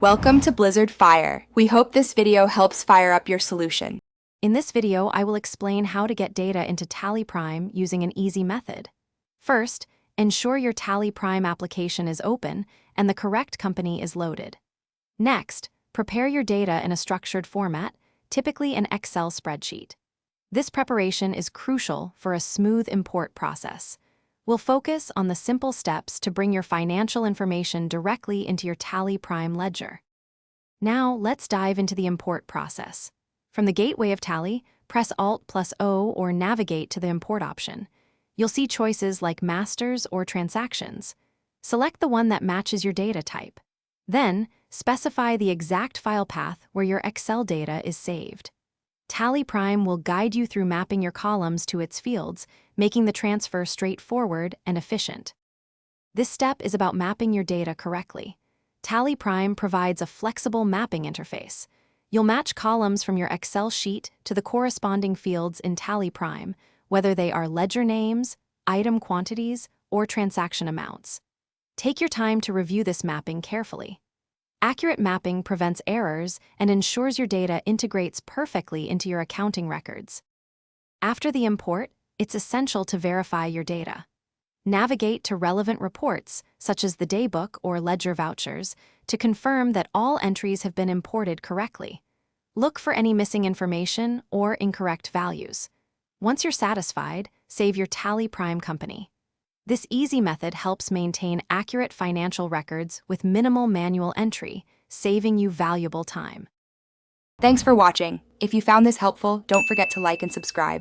Welcome to Blizzard Fire. We hope this video helps fire up your solution. In this video, I will explain how to get data into Tally Prime using an easy method. First, ensure your Tally Prime application is open and the correct company is loaded. Next, prepare your data in a structured format, typically an Excel spreadsheet. This preparation is crucial for a smooth import process. We'll focus on the simple steps to bring your financial information directly into your Tally Prime ledger. Now, let's dive into the import process. From the gateway of Tally, press Alt+O or navigate to the import option. You'll see choices like Masters or Transactions. Select the one that matches your data type. Then, specify the exact file path where your Excel data is saved. Tally Prime will guide you through mapping your columns to its fields, making the transfer straightforward and efficient. This step is about mapping your data correctly. Tally Prime provides a flexible mapping interface. You'll match columns from your Excel sheet to the corresponding fields in Tally Prime, whether they are ledger names, item quantities, or transaction amounts. Take your time to review this mapping carefully. Accurate mapping prevents errors and ensures your data integrates perfectly into your accounting records. After the import, it's essential to verify your data. Navigate to relevant reports, such as the daybook or ledger vouchers, to confirm that all entries have been imported correctly. Look for any missing information or incorrect values. Once you're satisfied, save your Tally Prime company. This easy method helps maintain accurate financial records with minimal manual entry, saving you valuable time. Thanks for watching. If you found this helpful, don't forget to like and subscribe.